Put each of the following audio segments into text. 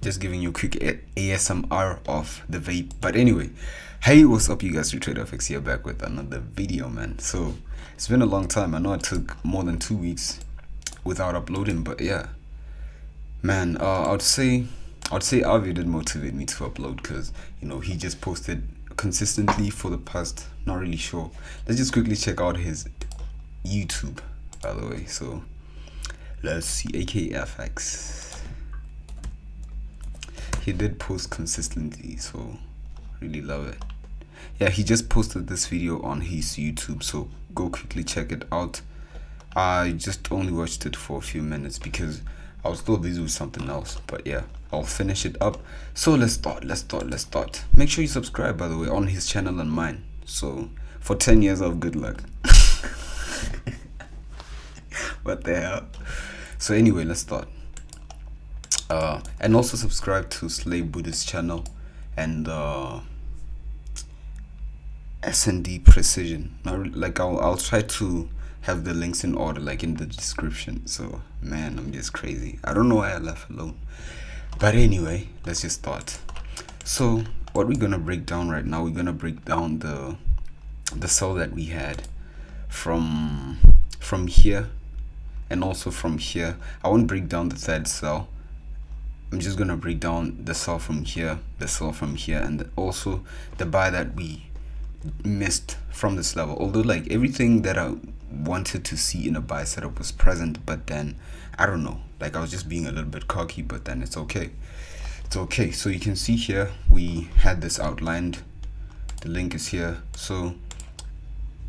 just giving you a quick ASMR of the vape. But anyway, hey, what's up you guys? SlayBuddhaFX here, back with another video, man. So it's been a long time. I know it took more than 2 weeks without uploading, but yeah, man, I'd say Avi did motivate me to upload, because you know he just posted consistently for the past, not really sure. Let's just quickly check out his YouTube, by the way. So let's see. AKFX, he did post consistently, so really love it. Yeah, he just posted this video on his YouTube, so go quickly check it out. I just only watched it for a few minutes because I was still busy with something else, but yeah, I'll finish it up. So let's start. Make sure you subscribe, by the way, on his channel and mine, so for 10 years of good luck. What the hell? So anyway, let's start. And also subscribe to SlayBuddha's channel and S&D Precision. Now, like I'll try to have the links in order, like in the description. So man, I'm just crazy. I don't know why I left alone. But anyway, let's just start. So what we're gonna break down right now, we're gonna break down the cell that we had from here and also from here. I won't break down the third cell. I'm just gonna break down the cell from here, the cell from here, and also the buy that we missed from this level. Although like everything that I wanted to see in a buy setup was present, but then I don't know, like I was just being a little bit cocky, but then it's okay. So you can see here we had this outlined, the link is here. So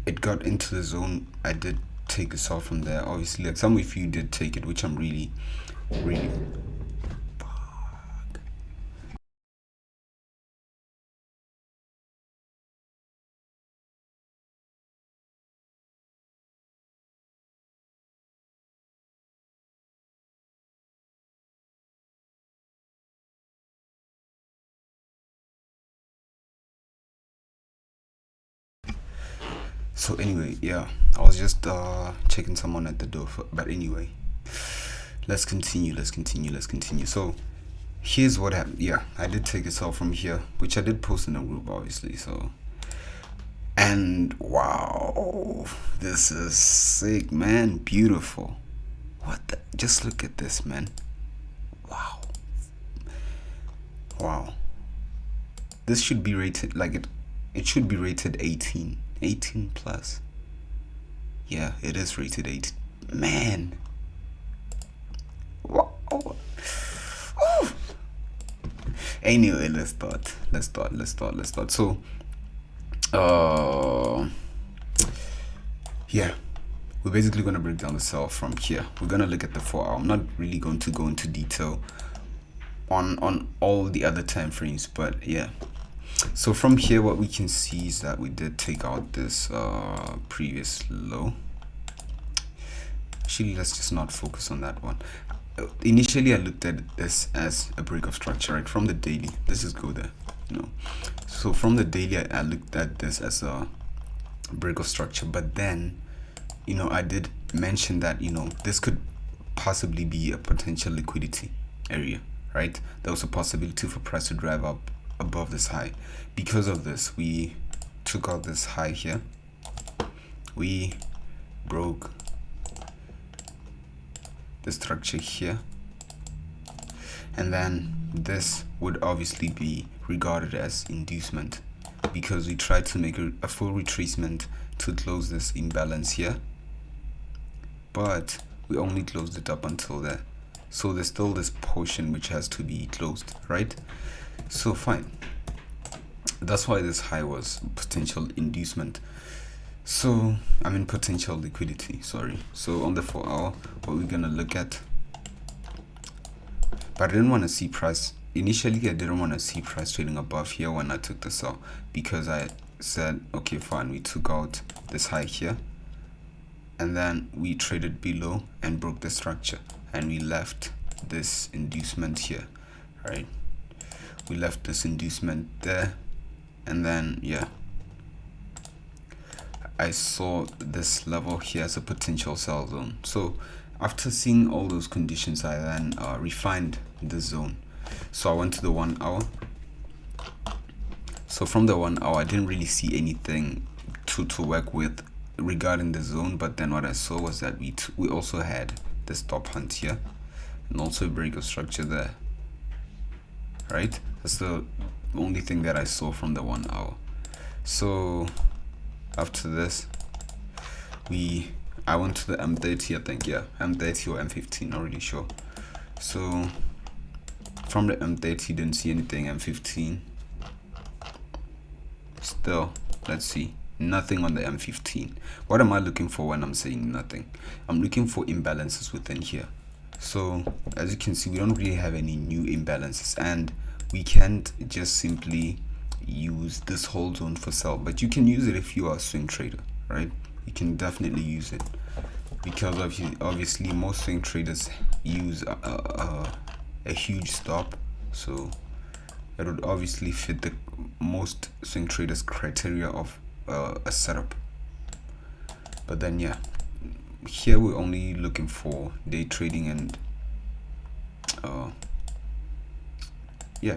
it got into the zone. I did take a sell from there, obviously. Like some of you did take it, which I'm really So anyway, yeah, I was just checking someone at the door but anyway, let's continue. So here's what happened. Yeah, I did take a sell from here, which I did post in the group, obviously. So, and wow, this is sick, man. Beautiful. What the, just look at this, man. Wow, this should be rated like it should be rated 18 plus. Yeah, it is rated 8. Man, wow. Ooh. Anyway, let's start. So yeah, we're basically going to break down the cell from here. We're going to look at the 4 hour. I'm not really going to go into detail on all the other time frames, but yeah. So from here, what we can see is that we did take out this previous low. Actually, let's just not focus on that one. Initially, I looked at this as a break of structure, right? From the daily, let's just go there, you know. So from the daily, I looked at this as a break of structure, but then, you know, I did mention that, you know, this could possibly be a potential liquidity area, right? There was a possibility for price to drive up above this high. Because of this, we took out this high here, we broke the structure here, and then this would obviously be regarded as inducement because we tried to make a full retracement to close this imbalance here, but we only closed it up until there. So there's still this portion which has to be closed, right? So fine, that's why this high was potential inducement. So I mean potential liquidity, sorry. So on the 4 hour, what we're gonna look at, but I didn't want to see price initially. I didn't want to see price trading above here when I took the sell, because I said, okay, fine, we took out this high here and then we traded below and broke the structure, and we left this inducement here, right? We left this inducement there, and then yeah, I saw this level here as a potential sell zone. So after seeing all those conditions, I then refined the zone. So I went to the 1 hour. So from the 1 hour, I didn't really see anything to work with regarding the zone, but then what I saw was that we also had the stop hunt here and also a break of structure there, right? That's the only thing that I saw from the 1 hour. So after this, I went to the M30, I think, yeah, M30 or M15, not really sure. So from the M30, didn't see anything. M15, still, let's see, nothing on the M15. What am I looking for when I'm saying nothing? I'm looking for imbalances within here. So as you can see, we don't really have any new imbalances, and we can't just simply use this hold zone for sell, but you can use it if you are a swing trader, right? You can definitely use it, because obviously most swing traders use a huge stop, so it would obviously fit the most swing traders criteria of a setup. But then yeah, here we're only looking for day trading and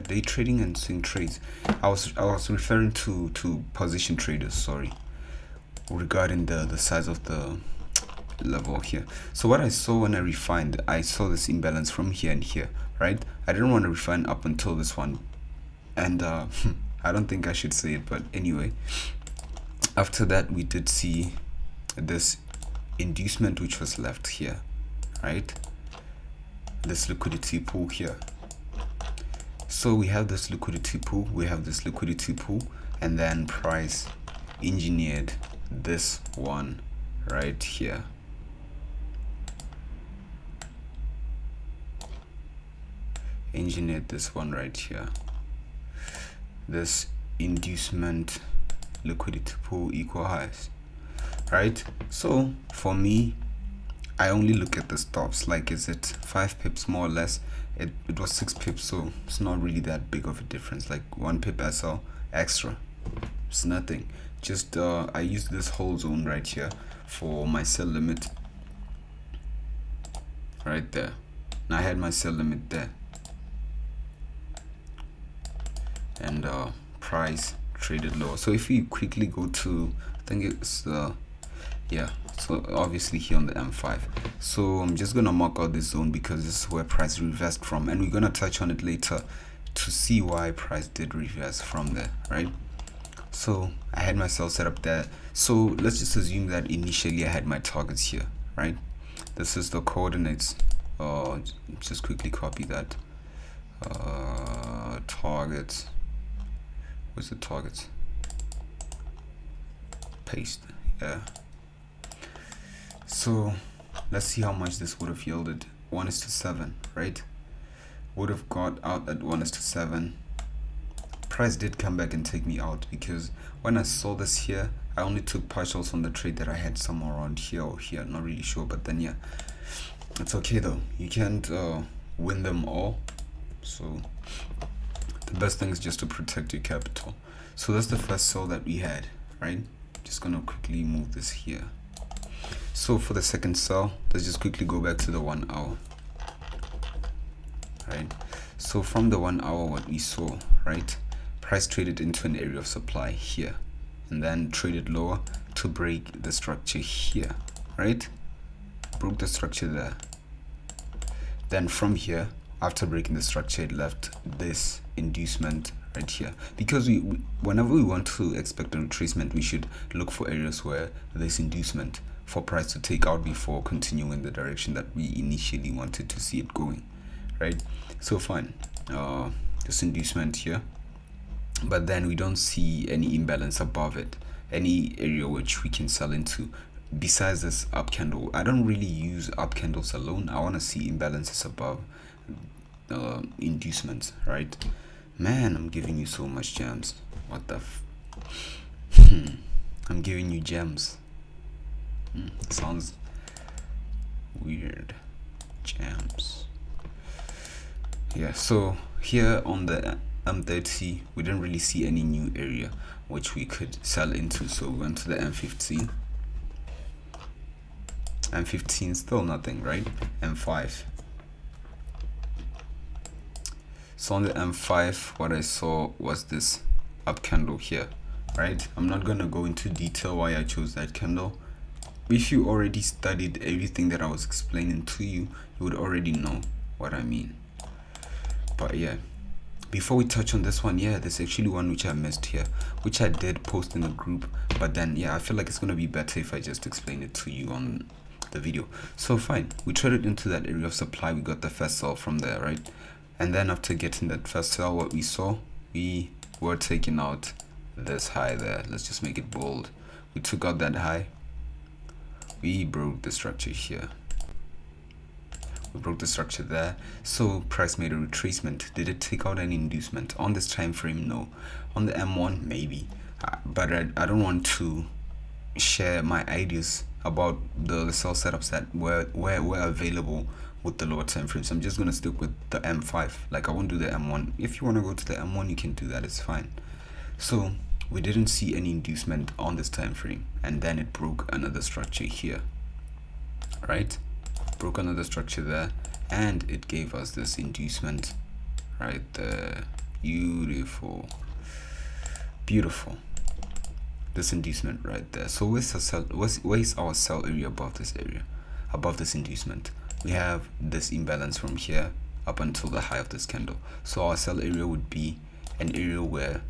day trading and swing trades. I was referring to position traders, sorry, regarding the size of the level here. So what I saw when I refined, I saw this imbalance from here and here, right? I didn't want to refine up until this one, and I don't think I should say it, but anyway, after that we did see this inducement which was left here, right? This liquidity pool here. So we have this liquidity pool, and then price engineered this one right here. This inducement liquidity pool equal highs, right? So for me, I only look at the stops, like, is it 5 pips more or less? It was 6 pips, so it's not really that big of a difference, like 1 pip SL extra, it's nothing. Just I used this whole zone right here for my sell limit right there, and I had my sell limit there, and price traded lower. So if we quickly go to, I think it's so obviously here on the M5, so I'm just gonna mark out this zone because this is where price reversed from, and we're gonna touch on it later to see why price did reverse from there, right? So I had myself set up there. So let's just assume that initially I had my targets here, right? This is the coordinates. Just quickly copy that. Targets. Where's the targets? Paste. Yeah. So let's see how much this would have yielded. 1:7, right? Would have got out at 1:7. Price did come back and take me out, because when I saw this here, I only took partials on the trade that I had somewhere around here or here, not really sure. But then yeah, it's okay though, you can't win them all, so the best thing is just to protect your capital. So that's the first sell that we had, right? Just gonna quickly move this here. So for the second sell, let's just quickly go back to the 1 hour, right? So from the 1 hour, what we saw, right, price traded into an area of supply here, and then traded lower to break the structure here, right? Broke the structure there. Then from here, after breaking the structure, it left this inducement right here, because whenever we want to expect a retracement, we should look for areas where there's inducement for price to take out before continuing in the direction that we initially wanted to see it going, right? So fine, this inducement here, but then we don't see any imbalance above it, any area which we can sell into besides this up candle. I don't really use up candles alone. I want to see imbalances above inducements, right? Man, I'm giving you so much gems. What the I'm giving you gems. Sounds weird. Gems. Yeah, so here on the M30, we didn't really see any new area which we could sell into, so we went to the M15. M15, still nothing, right? M5. So on the M5, what I saw was this up candle here, right? I'm not gonna go into detail why I chose that candle. If you already studied everything that I was explaining to you, you would already know what I mean. But yeah, before we touch on this one, yeah, there's actually one which I missed here, which I did post in the group, but then yeah, I feel like it's gonna be better if I just explain it to you on the video. So fine, we traded into that area of supply, we got the first sell from there, right? And then after getting that first sell, what we saw, we were taking out this high there. Let's just make it bold. We took out that high, we broke the structure here, we broke the structure there, so price made a retracement. Did it take out any inducement on this time frame? No. On the M1 maybe, but I don't want to share my ideas about the sell setups that were available with the lower time frames. I'm just going to stick with the M5. Like, I won't do the M1. If you want to go to the M1, you can do that, it's fine. So we didn't see any inducement on this time frame, and then it broke another structure here, right? Broke another structure there, and it gave us this inducement right there. Beautiful, beautiful, this inducement right there. So where's our sell area? Above this area, above this inducement, we have this imbalance from here up until the high of this candle. So our sell area would be an area where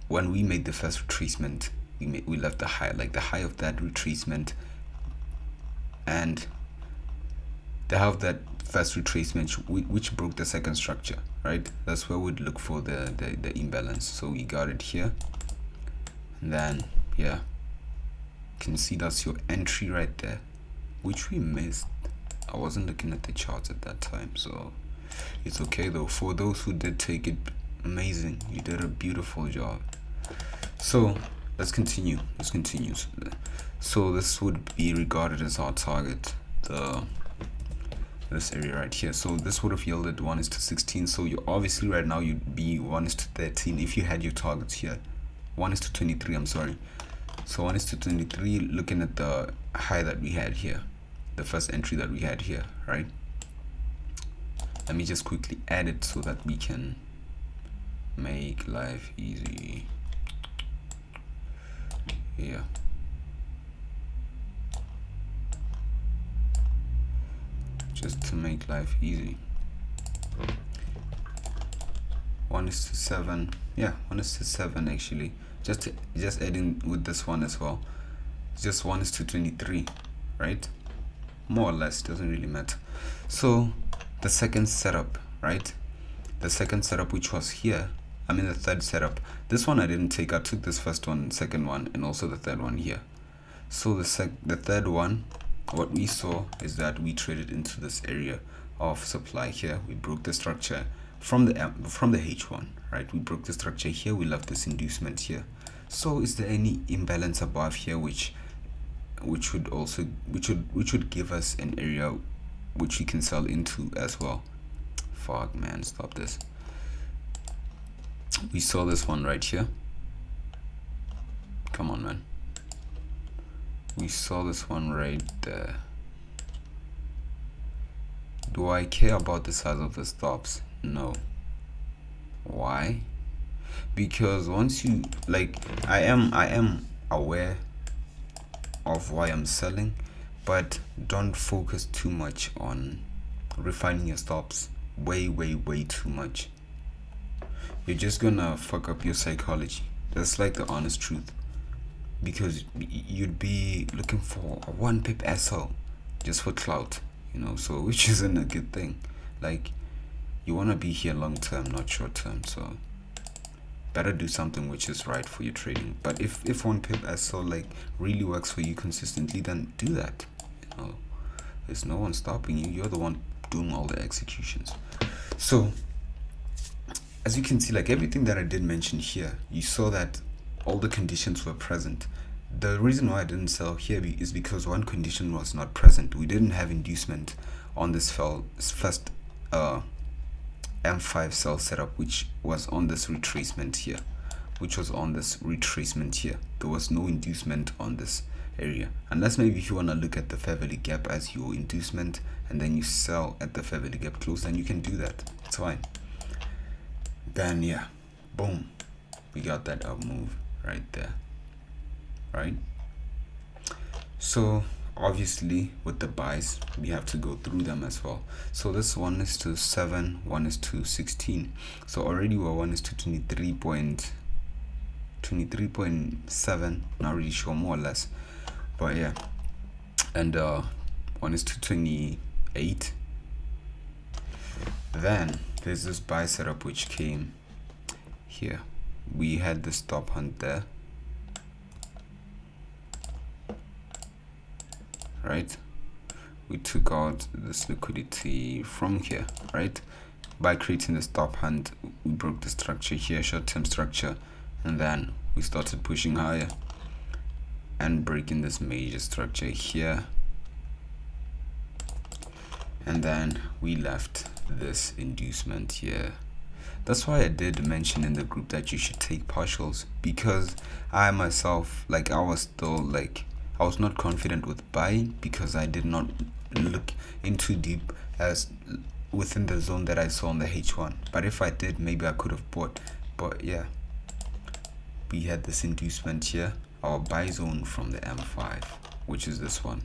when we made the first retracement, we left the high, like the high of that retracement, and the high of that first retracement which broke the second structure, right? That's where we'd look for the imbalance. So we got it here, and then yeah, you can see that's your entry right there, which we missed. I wasn't looking at the charts at that time, so it's okay though. For those who did take it, amazing, you did a beautiful job. So let's continue. So this would be regarded as our target, this area right here. So this would have yielded 1:16. So you obviously right now you'd be 1:13 if you had your targets here. 1:23, I'm sorry. So 1:23, looking at the high that we had here, the first entry that we had here, right? Let me just quickly add it so that we can make life easy. Yeah, just to make life easy. 1:7. Yeah, 1:7 actually. Just adding with this one as well. Just 1:23, right? More or less, doesn't really matter. So the second setup, right? The second setup, which was here, I mean the third setup. This one I didn't take. I took this first one, second one, and also the third one here. So the third one, what we saw is that we traded into this area of supply here. We broke the structure from the H1, right? We broke the structure here. We left this inducement here. So is there any imbalance above here which would give us an area which we can sell into as well? Fuck man, stop this. We saw this one right here. Come on man, we saw this one right there. Do I care about the size of the stops? No. Why? Because once you, like, I am aware of why I'm selling, but don't focus too much on refining your stops way too much. You're just gonna fuck up your psychology. That's like the honest truth, because you'd be looking for a 1 pip SL just for clout, you know, so which isn't a good thing. Like, you want to be here long term, not short term, so better do something which is right for your trading. But if 1 pip SL like really works for you consistently, then do that, you know. There's no one stopping you. You're the one doing all the executions. So as you can see, like everything that I did mention here, you saw that all the conditions were present. The reason why I didn't sell here is because one condition was not present. We didn't have inducement on this first M5 sell setup, which was on this retracement here, There was no inducement on this area, unless maybe if you want to look at the fair value gap as your inducement and then you sell at the fair value gap close, then you can do that, it's fine. then yeah, boom, we got that up move right there, right? So obviously with the buys we have to go through them as well. So this 1:7, 1:16. So already we're 1:23.7, not really sure, more or less, but yeah. And 1:28. Then there's this buy setup which came here. We had the stop hunt there, right? We took out this liquidity from here, right? By creating the stop hunt, we broke the structure here, short-term structure, and then we started pushing higher and breaking this major structure here, and then we left this inducement here. That's why I did mention in the group that you should take partials, because I myself, like, I was not confident with buying because I did not look in too deep as within the zone that I saw on the H1. But if I did, maybe I could have bought. But yeah, we had this inducement here, our buy zone from the M5, which is this one.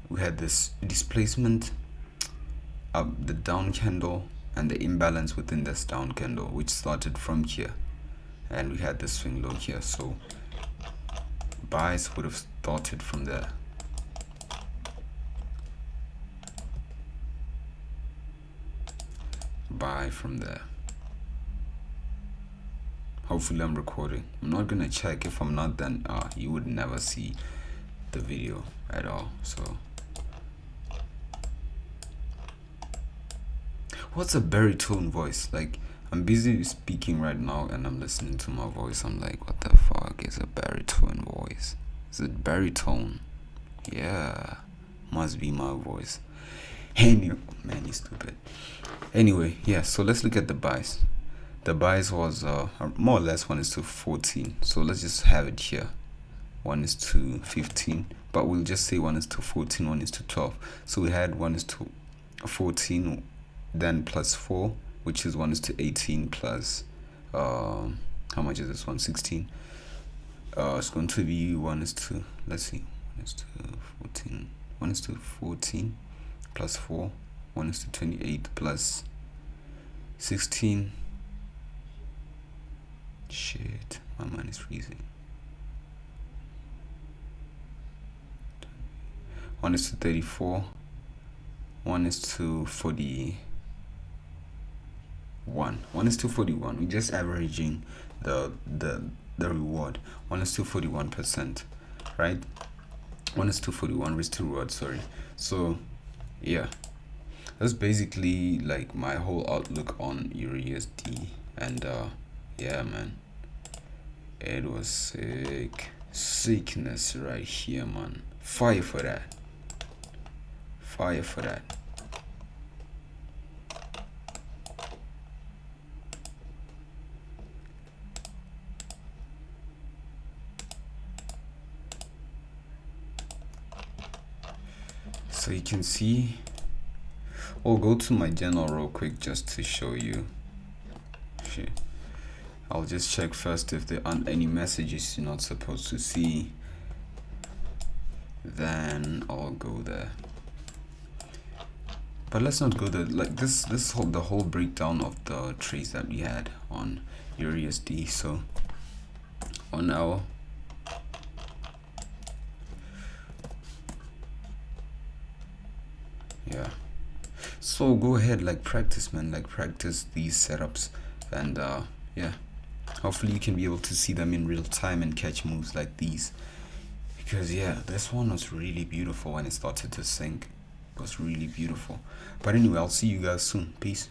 We had this displacement up the down candle and the imbalance within this down candle, which started from here, and we had this swing low here. So buys would have started from there. Buy from there. Hopefully I'm recording. I'm not gonna check. If I'm not, then you would never see the video at all. So what's a baritone voice? Like, I'm busy speaking right now and I'm listening to my voice. I'm like, what the fuck is a baritone voice? Is it baritone? Yeah, must be my voice. Anyway, man, you stupid. Anyway, yeah, so let's look at the buys. The buys was more or less 1:14. So let's just have it here, 1:15. But we'll just say 1:14, 1:12. So we had 1:14, then plus 4, which is 1:18 plus how much is this one? 16. It's going to be 1:14, 1:14 plus 4, 1:28 plus 16. Shit, my mind is freezing. 1:34, 1:41. 1:41. We're just averaging the reward. 1:41%, right? 1:41 risk to reward, sorry. So yeah, that's basically like my whole outlook on EURUSD. And yeah, man, it was sickness right here, man. Fire for that. So you can see, I'll go to my journal real quick just to show you. Shit. I'll just check first if there aren't any messages you're not supposed to see. Then I'll go there. But let's not go there. Like the whole breakdown of the trades that we had on EURUSD. So on our so go ahead, like, practice, man, like practice these setups, and yeah, hopefully you can be able to see them in real time and catch moves like these, because yeah, this one was really beautiful when it started to sink. It was really beautiful. But anyway, I'll see you guys soon. Peace.